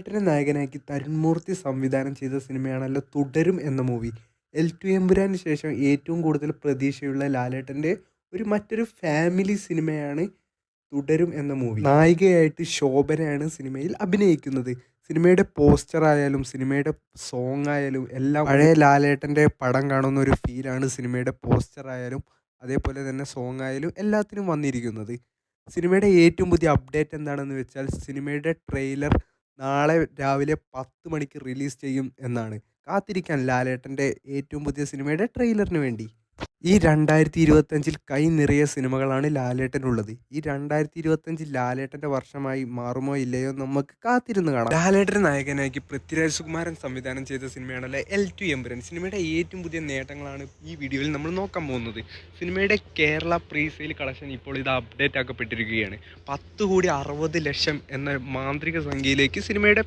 ലാലേട്ടനെ നായകനാക്കി തരുൺ മൂർത്തി സംവിധാനം ചെയ്ത സിനിമയാണല്ലോ തുടരും എന്ന മൂവി. എൽ ടു എമ്പുരാന് ശേഷം ഏറ്റവും കൂടുതൽ പ്രതീക്ഷയുള്ള ലാലേട്ടൻ്റെ മറ്റൊരു ഫാമിലി സിനിമയാണ് തുടരും എന്ന മൂവി. നായികയായിട്ട് ശോഭനയാണ് സിനിമയിൽ അഭിനയിക്കുന്നത്. സിനിമയുടെ പോസ്റ്റർ ആയാലും സിനിമയുടെ സോങ് ആയാലും എല്ലാം പഴയ ലാലേട്ടൻ്റെ പടം കാണുന്ന ഒരു ഫീലാണ് സിനിമയുടെ പോസ്റ്റർ ആയാലും അതേപോലെ തന്നെ സോങ് ആയാലും എല്ലാത്തിനും വന്നിരിക്കുന്നത്. സിനിമയുടെ ഏറ്റവും പുതിയ അപ്ഡേറ്റ് എന്താണെന്ന് വെച്ചാൽ സിനിമയുടെ ട്രെയിലർ നാളെ രാവിലെ 10 മണിക്ക് റിലീസ് ചെയ്യും എന്നാണ്. കാത്തിരിക്കാൻ ലാലേട്ടൻ്റെ ഏറ്റവും പുതിയ സിനിമയുടെ ട്രെയിലറിന് വേണ്ടി. ഈ 2025 കൈ നിറയെ സിനിമകളാണ് ലാലേട്ടനുള്ളത്. ഈ 2025 ലാലേട്ടൻ്റെ വർഷമായി മാറുമോ ഇല്ലയോ നമുക്ക് കാത്തിരുന്ന് കാണാം. ലാലേട്ടൻ നായകനാക്കി പൃഥ്വിരാജ് സുകുമാരൻ സംവിധാനം ചെയ്ത സിനിമയാണല്ലോ L2 എമ്പുരാൻ. സിനിമയുടെ ഏറ്റവും പുതിയ നേട്ടങ്ങളാണ് ഈ വീഡിയോയിൽ നമ്മൾ നോക്കാൻ പോകുന്നത്. സിനിമയുടെ കേരള പ്രീ സെയിൽ കളക്ഷൻ ഇപ്പോൾ ഇത് അപ്ഡേറ്റ് ആക്കപ്പെട്ടിരിക്കുകയാണ്. 10,60,00,000 എന്ന മാന്ത്രിക സംഖ്യയിലേക്ക് സിനിമയുടെ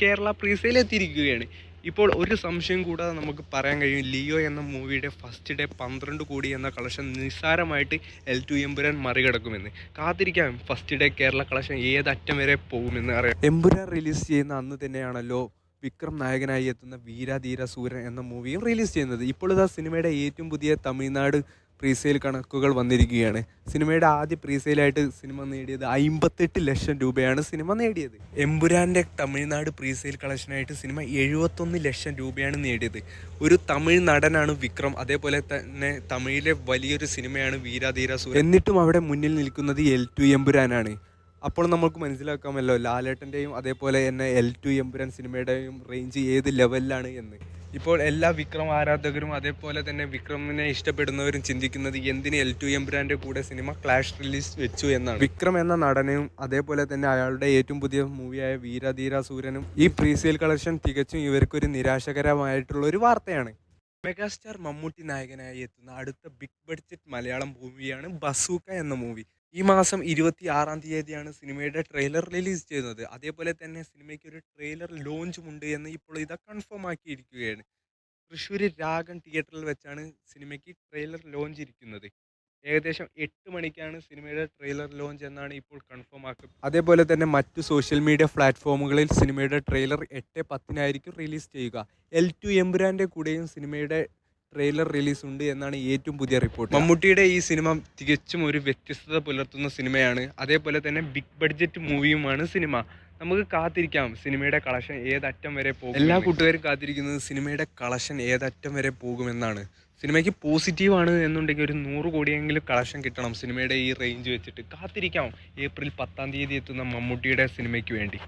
കേരള പ്രീ സെയിൽ എത്തിയിരിക്കുകയാണ്. ഇപ്പോൾ ഒരു സംശയം കൂടാതെ നമുക്ക് പറയാൻ കഴിയും, ലിയോ എന്ന മൂവിയുടെ ഫസ്റ്റ് ഡേ 12 കോടി എന്ന കളക്ഷൻ നിസ്സാരമായിട്ട് L2 എമ്പുരാൻ മറികടക്കുമെന്ന്. കാത്തിരിക്കാം ഫസ്റ്റ് ഡേ കേരള കളക്ഷൻ ഏതറ്റം വരെ പോകുമെന്ന് അറിയാം. എമ്പുരാൻ റിലീസ് ചെയ്യുന്ന അന്ന് തന്നെയാണല്ലോ വിക്രം നായകനായി എത്തുന്ന വീരധീര സൂരൻ എന്ന മൂവിയും റിലീസ് ചെയ്യുന്നത്. ഇപ്പോൾ ഇതാ സിനിമയുടെ ഏറ്റവും പുതിയ തമിഴ്നാട് പ്രീസെയിൽ കണക്കുകൾ വന്നിരിക്കുകയാണ്. സിനിമയുടെ ആദ്യ പ്രീസെയിലായിട്ട് സിനിമ നേടിയത് 58 ലക്ഷം രൂപയാണ് സിനിമ നേടിയത്. എമ്പുരാൻ്റെ തമിഴ്നാട് പ്രീസെയിൽ കളക്ഷനായിട്ട് സിനിമ 71 ലക്ഷം രൂപയാണ് നേടിയത്. ഒരു തമിഴ് നടനാണ് വിക്രം, അതേപോലെ തന്നെ തമിഴിലെ വലിയൊരു സിനിമയാണ് വീരധീര സൂരൻ. എന്നിട്ടും അവിടെ മുന്നിൽ നിൽക്കുന്നത് L2 എമ്പുരാനാണ്. അപ്പോൾ നമുക്ക് മനസ്സിലാക്കാമല്ലോ ലാലേട്ടൻ്റെയും അതേപോലെ തന്നെ L2 എമ്പുരാൻ സിനിമയുടെയും റേഞ്ച് ഏത് ലെവലിലാണ് എന്ന്. ഇപ്പോൾ എല്ലാ വിക്രം ആരാധകരും അതേപോലെ തന്നെ വിക്രമിനെ ഇഷ്ടപ്പെടുന്നവരും ചിന്തിക്കുന്നത് എന്തിന് L2 എമ്പുരാൻ്റെ കൂടെ സിനിമ ക്ലാഷ് റിലീസ് വെച്ചു എന്നാണ്. വിക്രം എന്ന നടനും അതേപോലെ തന്നെ അയാളുടെ ഏറ്റവും പുതിയ മൂവിയായ വീരധീര സൂരനും ഈ പ്രീസെയിൽ കളക്ഷൻ തികച്ചും ഇവർക്കൊരു നിരാശകരമായിട്ടുള്ള ഒരു വാർത്തയാണ്. മെഗാസ്റ്റാർ മമ്മൂട്ടി നായകനായി എത്തുന്ന അടുത്ത ബിഗ് ബഡ്ജറ്റ് മലയാളം മൂവിയാണ് ബസൂക്ക എന്ന മൂവി. ഈ മാസം 26-ാം തീയതിയാണ് സിനിമയുടെ ട്രെയിലർ റിലീസ് ചെയ്യുന്നത്. അതേപോലെ തന്നെ സിനിമയ്ക്ക് ഒരു ട്രെയിലർ ലോഞ്ചും ഉണ്ട് എന്ന് ഇപ്പോൾ ഇത് കൺഫേം ആക്കിയിരിക്കുകയാണ്. തൃശ്ശൂർ രാഗം തിയേറ്ററിൽ വെച്ചാണ് സിനിമയ്ക്ക് ട്രെയിലർ ലോഞ്ച് ഇരിക്കുന്നത്. ഏകദേശം 8 മണിക്കാണ് സിനിമയുടെ ട്രെയിലർ ലോഞ്ച് എന്നാണ് ഇപ്പോൾ കൺഫേം ആക്കുന്നത്. അതേപോലെ തന്നെ മറ്റു സോഷ്യൽ മീഡിയ പ്ലാറ്റ്ഫോമുകളിൽ സിനിമയുടെ ട്രെയിലർ 8:10 റിലീസ് ചെയ്യുക. L2 എമ്പുരാൻ്റെ കൂടെയും സിനിമയുടെ ട്രെയിലർ റിലീസ് ഉണ്ട് എന്നാണ് ഏറ്റവും പുതിയ റിപ്പോർട്ട്. മമ്മൂട്ടിയുടെ ഈ സിനിമ തികച്ചും ഒരു വ്യത്യസ്തത പുലർത്തുന്ന സിനിമയാണ്. അതേപോലെ തന്നെ ബിഗ് ബഡ്ജറ്റ് മൂവിയുമാണ് സിനിമ. നമുക്ക് കാത്തിരിക്കാം സിനിമയുടെ കളക്ഷൻ ഏതറ്റം വരെ പോകും. എല്ലാ കൂട്ടുകാരും കാത്തിരിക്കുന്നത് സിനിമയുടെ കളക്ഷൻ ഏതറ്റം വരെ പോകുമെന്നാണ്. സിനിമയ്ക്ക് പോസിറ്റീവാണ് എന്നുണ്ടെങ്കിൽ ഒരു 100 കോടിയെങ്കിലും കളക്ഷൻ കിട്ടണം സിനിമയുടെ ഈ റേഞ്ച് വെച്ചിട്ട്. കാത്തിരിക്കാം ഏപ്രിൽ 10-ാം തീയതി എത്തുന്ന മമ്മൂട്ടിയുടെ സിനിമയ്ക്ക് വേണ്ടി.